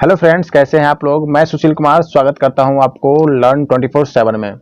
Hello friends, कैसे हैं आप लोग। मैं सुशील कुमार स्वागत करता हूं आपको लर्न 24/7 में।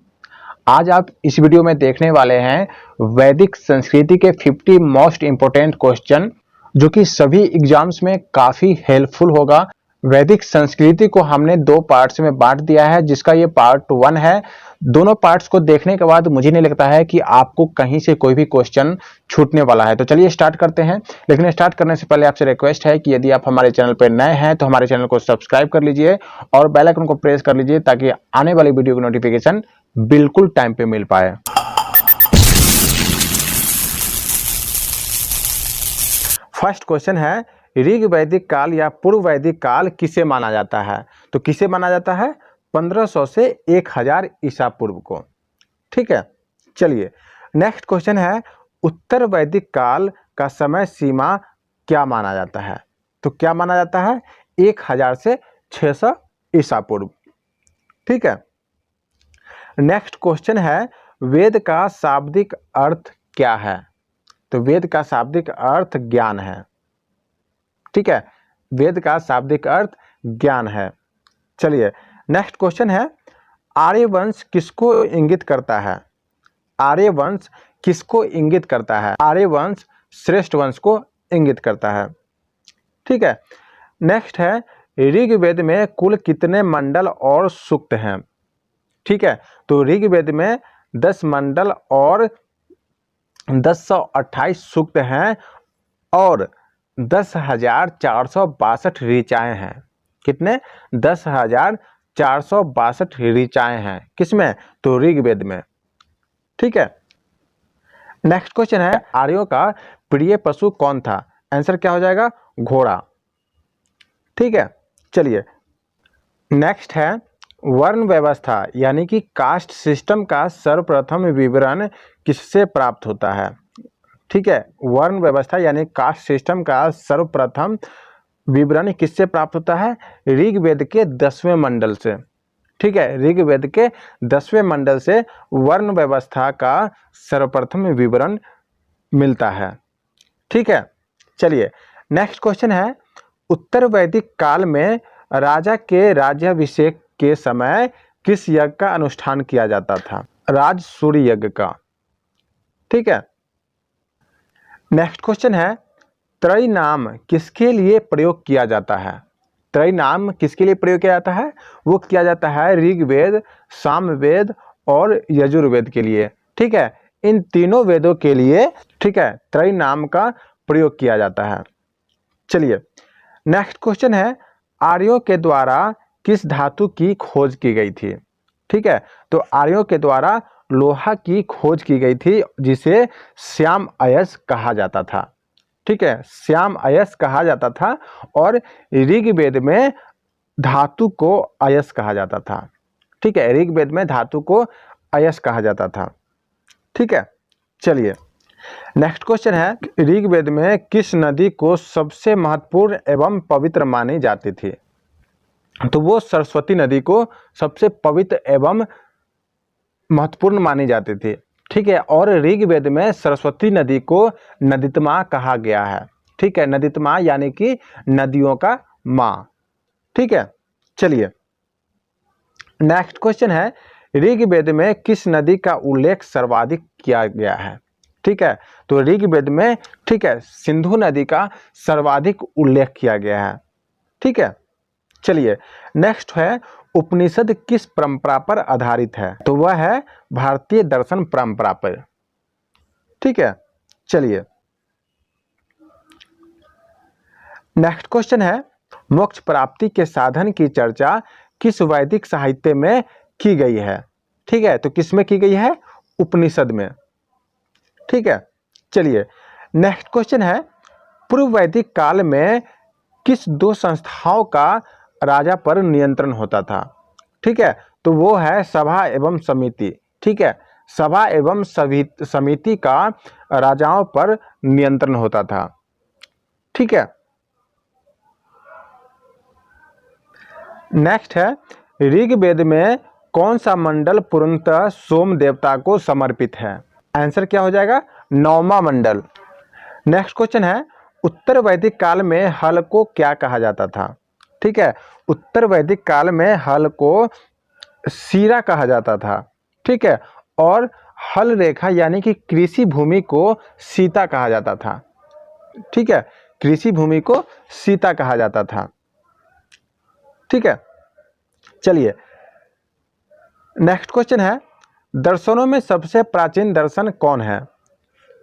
आज आप इस वीडियो में देखने वाले हैं वैदिक संस्कृति के 50 मोस्ट इंपोर्टेंट क्वेश्चन जो कि सभी एग्जाम्स में काफ़ी हेल्पफुल होगा। वैदिक संस्कृति को हमने दो पार्ट्स में बांट दिया है, जिसका ये पार्ट 1 है। दोनों पार्ट्स को देखने के बाद मुझे नहीं लगता है कि आपको कहीं से कोई भी क्वेश्चन छूटने वाला है। तो चलिए स्टार्ट करते हैं। लेकिन स्टार्ट करने से पहले आपसे रिक्वेस्ट है कि यदि आप हमारे चैनल पर नए हैं तो हमारे चैनल को सब्सक्राइब कर लीजिए और बेल आइकन को प्रेस कर लीजिए ताकि आने वाली वीडियो की नोटिफिकेशन बिल्कुल टाइम पे मिल पाए। फर्स्ट क्वेश्चन है, ऋग वैदिक काल या पूर्व वैदिक काल किसे माना जाता है? तो किसे माना जाता है? 1500 से 1000 ईसा पूर्व को। ठीक है, चलिए नेक्स्ट क्वेश्चन है, उत्तर वैदिक काल का समय सीमा क्या माना जाता है? तो क्या माना जाता है? 1000 से 600 ईसा पूर्व। ठीक है, नेक्स्ट क्वेश्चन है, वेद का शाब्दिक अर्थ क्या है? तो वेद का शाब्दिक अर्थ ज्ञान है। ठीक है, वेद का शाब्दिक अर्थ ज्ञान है। चलिए नेक्स्ट क्वेश्चन है, आर्यवंश किसको इंगित करता है? आर्यवंश किसको इंगित करता है? आर्यवंश श्रेष्ठ वंश को इंगित करता है। ठीक है, नेक्स्ट है, ऋग्वेद में कुल कितने मंडल और सूक्त हैं? ठीक है, तो ऋग्वेद में 10 मंडल और 1028 सूक्त हैं और 10,462 ऋचाएं हैं। कितने? 10,462 ऋचाएं हैं। किसमें? तो ऋग्वेद में। ठीक है, नेक्स्ट क्वेश्चन है, आर्यों का प्रिय पशु कौन था? आंसर क्या हो जाएगा? घोड़ा। ठीक है, चलिए नेक्स्ट है, वर्ण व्यवस्था यानी कि कास्ट सिस्टम का सर्वप्रथम विवरण किससे प्राप्त होता है? ठीक है, वर्ण व्यवस्था यानी कास्ट सिस्टम का सर्वप्रथम विवरण किससे प्राप्त होता है? ऋग्वेद के 10वें मंडल से। ठीक है, ऋग्वेद के 10वें मंडल से वर्ण व्यवस्था का सर्वप्रथम विवरण मिलता है। ठीक है, चलिए नेक्स्ट क्वेश्चन है, उत्तर वैदिक काल में राजा के राज्याभिषेक के समय किस यज्ञ का अनुष्ठान किया जाता था? राज सूर्य यज्ञ का। ठीक है, नेक्स्ट क्वेश्चन है, त्रय नाम किसके लिए प्रयोग किया जाता है? त्रय नाम किसके लिए प्रयोग किया जाता है? वो किया जाता है ऋग्वेद, सामवेद और यजुर्वेद के लिए। ठीक है, इन तीनों वेदों के लिए ठीक है त्रय नाम का प्रयोग किया जाता है। चलिए नेक्स्ट क्वेश्चन है, आर्यों के द्वारा किस धातु की खोज की गई थी? ठीक है, तो आर्यों के द्वारा लोहा की खोज की गई थी जिसे श्याम अयस्क कहा जाता था। ठीक है, श्याम अयस्क कहा जाता था और ऋग्वेद में धातु को अयस्क कहा जाता था। ठीक है, ऋग्वेद में धातु को अयस्क कहा जाता था। ठीक है, चलिए नेक्स्ट क्वेश्चन है, ऋग्वेद में किस नदी को सबसे महत्वपूर्ण एवं पवित्र मानी जाती थी? तो वो सरस्वती नदी को सबसे पवित्र एवं महत्वपूर्ण मानी जाती थी। ठीक है, और ऋग्वेद में सरस्वती नदी को नदितमा कहा गया है। ठीक है, नदितमा यानी कि नदियों का माँ। ठीक है, चलिए नेक्स्ट क्वेश्चन है, ऋग्वेद में किस नदी का उल्लेख सर्वाधिक किया गया है? ठीक है, तो ऋग्वेद में ठीक है सिंधु नदी का सर्वाधिक उल्लेख किया गया है। ठीक है, चलिए नेक्स्ट है, उपनिषद किस परंपरा पर आधारित है? तो वह है भारतीय दर्शन परंपरा पर। ठीक है, चलिए नेक्स्ट क्वेश्चन है, मोक्ष प्राप्ति के साधन की चर्चा किस वैदिक साहित्य में की गई है? ठीक है, तो किस में की गई है? उपनिषद में। ठीक है, चलिए नेक्स्ट क्वेश्चन है, पूर्व वैदिक काल में किस दो संस्थाओं का राजा पर नियंत्रण होता था? ठीक है, तो वो है सभा एवं समिति। ठीक है, सभा एवं समिति का राजाओं पर नियंत्रण होता था। ठीक है, नेक्स्ट है, ऋग्वेद में कौन सा मंडल पूर्णतः सोम देवता को समर्पित है? आंसर क्या हो जाएगा? 9वां मंडल। नेक्स्ट क्वेश्चन है, उत्तर वैदिक काल में हल को क्या कहा जाता था? ठीक है। उत्तर वैदिक काल में हल को सीरा कहा जाता था, ठीक है, और हल रेखा यानी कि कृषि भूमि को सीता कहा जाता था, ठीक है, कृषि भूमि को सीता कहा जाता था, ठीक है। चलिए नेक्स्ट क्वेश्चन है, दर्शनों में सबसे प्राचीन दर्शन कौन है?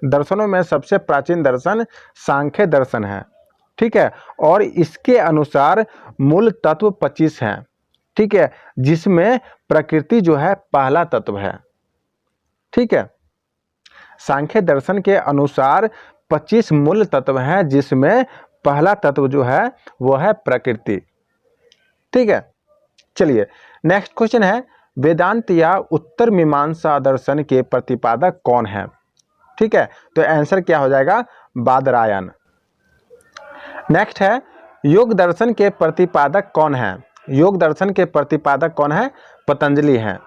दर्शनों में सबसे प्राचीन दर्शन सांख्य दर्शन है, ठीक है, और इसके अनुसार मूल तत्व 25 हैं, ठीक है, जिसमें प्रकृति जो है पहला तत्व है, ठीक है। सांख्य दर्शन के अनुसार 25 मूल तत्व हैं, जिसमें पहला तत्व जो है वो है प्रकृति, ठीक है। चलिए नेक्स्ट क्वेश्चन है, वेदांत या उत्तर मीमांसा दर्शन के प्रतिपादक कौन है? ठीक है, तो आंसर क्या हो जाएगा? बादरायण। नेक्स्ट है, योग दर्शन के प्रतिपादक कौन है? योग दर्शन के प्रतिपादक कौन है? पतंजलि हैं,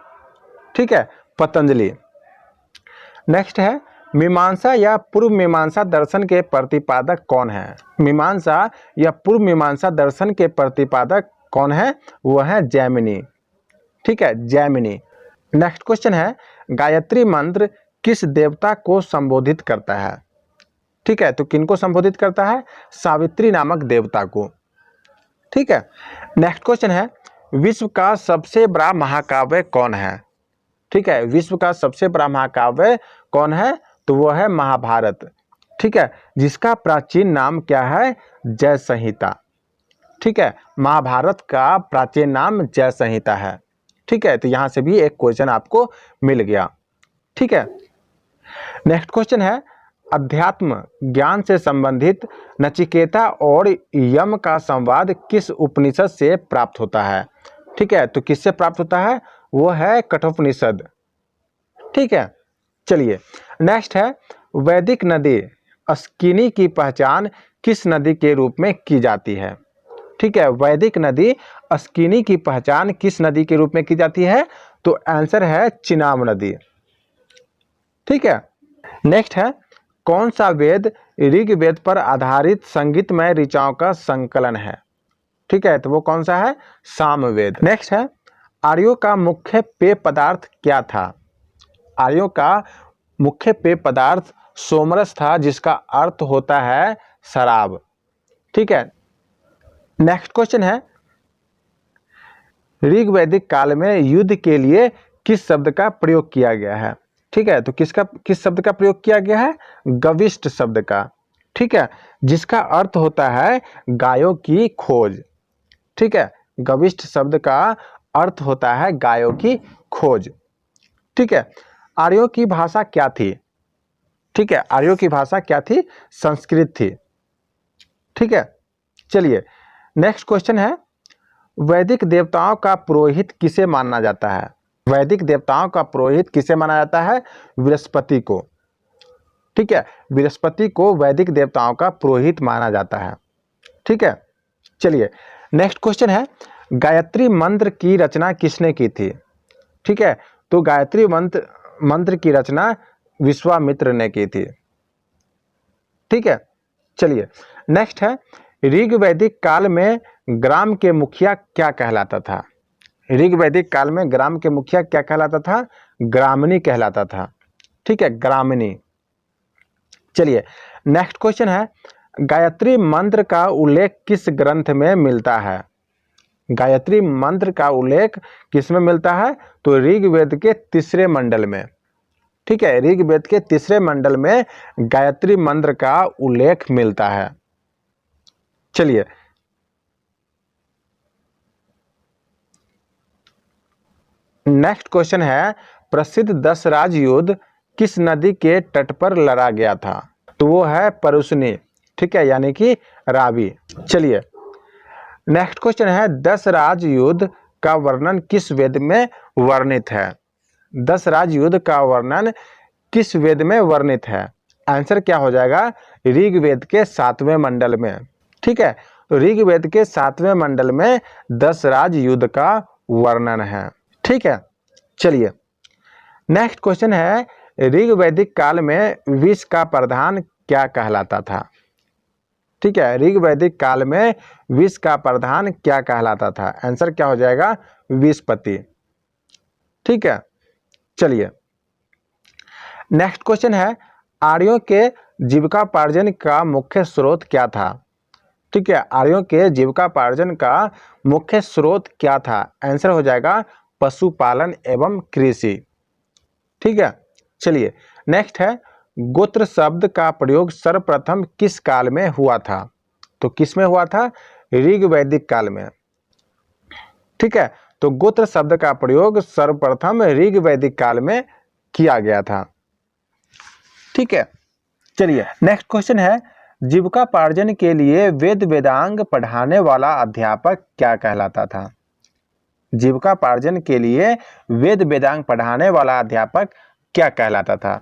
ठीक है, पतंजलि। नेक्स्ट है, मीमांसा या पूर्व मीमांसा दर्शन के प्रतिपादक कौन है? मीमांसा या पूर्व मीमांसा दर्शन के प्रतिपादक कौन है? वो है जैमिनी, ठीक है, जैमिनी। नेक्स्ट क्वेश्चन है, गायत्री मंत्र किस देवता को संबोधित करता है? ठीक है, तो किनको संबोधित करता है? सावित्री नामक देवता को, ठीक है। नेक्स्ट क्वेश्चन है, विश्व का सबसे बड़ा महाकाव्य कौन है? ठीक है, विश्व का सबसे बड़ा महाकाव्य कौन है? तो वो है महाभारत, ठीक है, जिसका प्राचीन नाम क्या है? जय संहिता, ठीक है, महाभारत का प्राचीन नाम जय संहिता है, ठीक है। तो यहां से भी एक क्वेश्चन आपको मिल गया, ठीक है। नेक्स्ट क्वेश्चन है, अध्यात्म ज्ञान से संबंधित नचिकेता और यम का संवाद किस उपनिषद से प्राप्त होता है? ठीक है, तो किससे प्राप्त होता है? वो है कठोपनिषद, ठीक है। चलिए नेक्स्ट है, वैदिक नदी अस्किनी की पहचान किस नदी के रूप में की जाती है? ठीक है, वैदिक नदी अस्किनी की पहचान किस नदी के रूप में की जाती है? तो आंसर है चिनाब नदी, ठीक है। नेक्स्ट है, कौन सा वेद ऋग्वेद पर आधारित संगीतमय ऋचाओं का संकलन है? ठीक है, तो वो कौन सा है? सामवेद। नेक्स्ट है, आर्यों का मुख्य पेय पदार्थ क्या था? आर्यों का मुख्य पेय पदार्थ सोमरस था, जिसका अर्थ होता है शराब, ठीक है। नेक्स्ट क्वेश्चन है, ऋग्वैदिक काल में युद्ध के लिए किस शब्द का प्रयोग किया गया है? ठीक है, तो किस शब्द का प्रयोग किया गया है? गविष्ट शब्द का, ठीक है, जिसका अर्थ होता है गायों की खोज, ठीक है, गविष्ट शब्द का अर्थ होता है गायों की खोज, ठीक है। आर्यों की भाषा क्या थी? ठीक है, आर्यों की भाषा क्या थी? संस्कृत थी, ठीक है। चलिए नेक्स्ट क्वेश्चन है, वैदिक देवताओं का पुरोहित किसे माना जाता है? वैदिक देवताओं का पुरोहित किसे माना जाता है? बृहस्पति को, ठीक है, बृहस्पति को वैदिक देवताओं का पुरोहित माना जाता है, ठीक है। चलिए नेक्स्ट क्वेश्चन है, गायत्री मंत्र की रचना किसने की थी? ठीक है, तो गायत्री मंत्र की रचना विश्वामित्र ने की थी, ठीक है। चलिए नेक्स्ट है, ऋग्वैदिक काल में ग्राम के मुखिया क्या कहलाता था? ऋग्वैदिक काल में ग्राम के मुखिया क्या कहलाता था? ग्रामणी कहलाता था, ठीक है, ग्रामणी। चलिए नेक्स्ट क्वेश्चन है, गायत्री मंत्र का उल्लेख किस ग्रंथ में मिलता है? गायत्री मंत्र का उल्लेख किस में मिलता है? तो ऋग्वेद के तीसरे मंडल में, ठीक है, ऋग्वेद के तीसरे मंडल में गायत्री मंत्र का उल्लेख मिलता है। चलिए नेक्स्ट क्वेश्चन है, प्रसिद्ध 10 राज युद्ध किस नदी के तट पर लड़ा गया था? तो वो है परुशनी, ठीक है, यानी कि रावी। चलिए नेक्स्ट क्वेश्चन है, 10 राज युद्ध का वर्णन किस वेद में वर्णित है? 10 राज युद्ध का वर्णन किस वेद में वर्णित है? आंसर क्या हो जाएगा? ऋग्वेद के 7वें मंडल में, ठीक है, तो ऋग्वेद के 7वें मंडल में 10 राज युद्ध का वर्णन है, ठीक है। चलिए नेक्स्ट क्वेश्चन है, ऋग्वैदिक काल में विष का प्रधान क्या कहलाता था? ठीक है, ऋग वैदिक काल में विष का प्रधान क्या कहलाता था? आंसर क्या हो जाएगा? विषपति। ठीक है, चलिए नेक्स्ट क्वेश्चन है, आर्यों के जीविकापार्जन का मुख्य स्रोत क्या था? ठीक है, आर्यों के जीविकापार्जन का मुख्य स्रोत क्या था? आंसर हो जाएगा पशुपालन एवं कृषि। ठीक है, चलिए नेक्स्ट है, गोत्र शब्द का प्रयोग सर्वप्रथम किस काल में हुआ था? तो किस में हुआ था? ऋग वैदिक काल में। ठीक है, तो गोत्र शब्द का प्रयोग सर्वप्रथम ऋग वैदिक काल में किया गया था। ठीक है, चलिए नेक्स्ट क्वेश्चन है, जीविकापार्जन के लिए वेद वेदांग पढ़ाने वाला अध्यापक क्या कहलाता था? जीविकापार्जन के लिए वेद वेदांग पढ़ाने वाला अध्यापक क्या कहलाता था?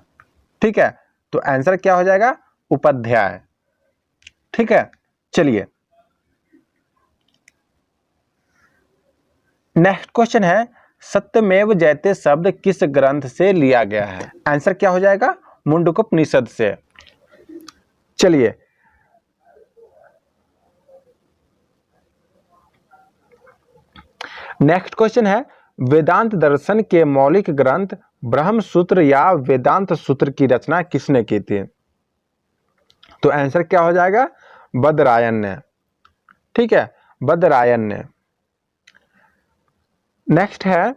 ठीक है, तो आंसर क्या हो जाएगा? उपाध्याय। ठीक है, चलिए नेक्स्ट क्वेश्चन है, सत्यमेव जयते शब्द किस ग्रंथ से लिया गया है? आंसर क्या हो जाएगा? मुंडकोपनिषद से। चलिए नेक्स्ट क्वेश्चन है, वेदांत दर्शन के मौलिक ग्रंथ ब्रह्म सूत्र या वेदांत सूत्र की रचना किसने की थी? तो आंसर क्या हो जाएगा? बदरायन ने। ठीक है, बदरायन ने। नेक्स्ट है,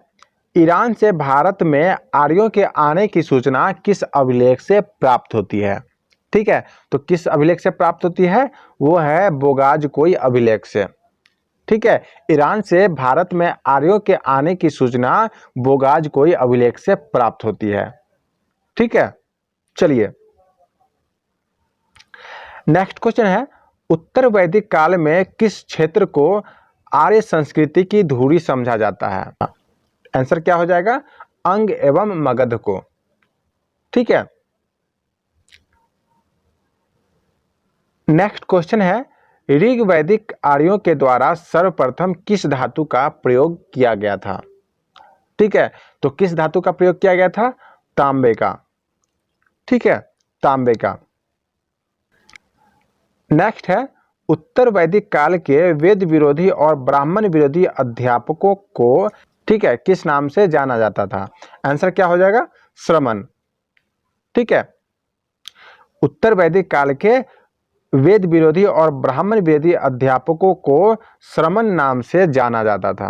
ईरान से भारत में आर्यों के आने की सूचना किस अभिलेख से प्राप्त होती है? ठीक है, तो किस अभिलेख से प्राप्त होती है? वो है बोगाजकोई अभिलेख से। ठीक है, ईरान से भारत में आर्यों के आने की सूचना बोगाजकोई अभिलेख से प्राप्त होती है। ठीक है, चलिए नेक्स्ट क्वेश्चन है, उत्तर वैदिक काल में किस क्षेत्र को आर्य संस्कृति की धुरी समझा जाता है? आंसर क्या हो जाएगा? अंग एवं मगध को। ठीक है, नेक्स्ट क्वेश्चन है, ऋग वैदिक आर्यों के द्वारा सर्वप्रथम किस धातु का प्रयोग किया गया था? ठीक है, तो किस धातु का प्रयोग किया गया था? तांबे का। ठीक है, तांबे का। नेक्स्ट है, उत्तर वैदिक काल के वेद विरोधी और ब्राह्मण विरोधी अध्यापकों को ठीक है किस नाम से जाना जाता था? आंसर क्या हो जाएगा? श्रमण। ठीक है, उत्तर वैदिक काल के वेद विरोधी और ब्राह्मण विरोधी अध्यापकों को श्रमण नाम से जाना जाता था।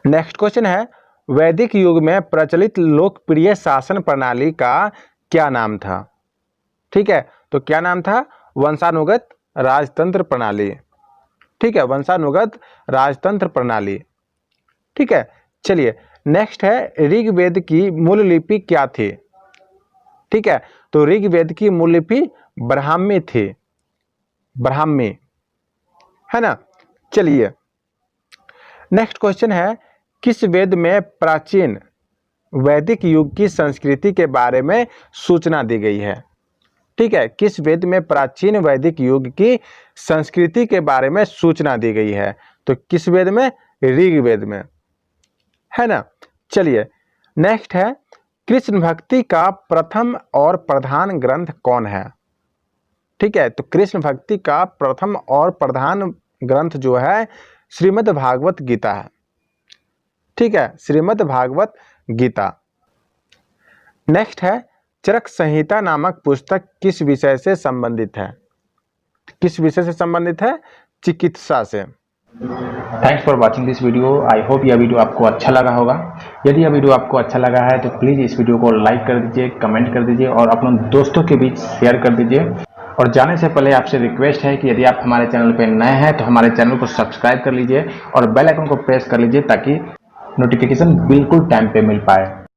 नेक्स्ट क्वेश्चन है, वैदिक युग में प्रचलित लोकप्रिय शासन प्रणाली का क्या नाम था? ठीक है, तो क्या नाम था? वंशानुगत राजतंत्र प्रणाली। ठीक है, वंशानुगत राजतंत्र प्रणाली। ठीक है, चलिए नेक्स्ट है, ऋग्वेद की मूल लिपि क्या थी? ठीक है, तो ऋग्वेद की मूल लिपि ब्राह्मी थी, ब्राह्मी, है ना। चलिए नेक्स्ट क्वेश्चन है, किस वेद में प्राचीन वैदिक युग की संस्कृति के बारे में सूचना दी गई है? ठीक है, किस वेद में प्राचीन वैदिक युग की संस्कृति के बारे में सूचना दी गई है? तो किस वेद में? ऋग्वेद में, है ना। चलिए नेक्स्ट है, कृष्ण भक्ति का प्रथम और प्रधान ग्रंथ कौन है? ठीक है, तो कृष्ण भक्ति का प्रथम और प्रधान ग्रंथ जो है श्रीमद् भागवत गीता है। ठीक है, श्रीमद् भागवत गीता। नेक्स्ट है, चरक संहिता नामक पुस्तक किस विषय से संबंधित है? किस विषय से संबंधित है? चिकित्सा से। Thanks for watching this video. I hope यह वीडियो आपको अच्छा लगा होगा। यदि यह वीडियो आपको अच्छा लगा है तो प्लीज़ इस वीडियो को लाइक कर दीजिए, कमेंट कर दीजिए और अपने दोस्तों के बीच शेयर कर दीजिए। और जाने से पहले आपसे रिक्वेस्ट है कि यदि आप हमारे चैनल पर नए हैं तो हमारे चैनल को सब्सक्राइब कर लीजिए और बेल आइकन को प्रेस कर लीजिए ताकि नोटिफिकेशन बिल्कुल टाइम पे मिल पाए।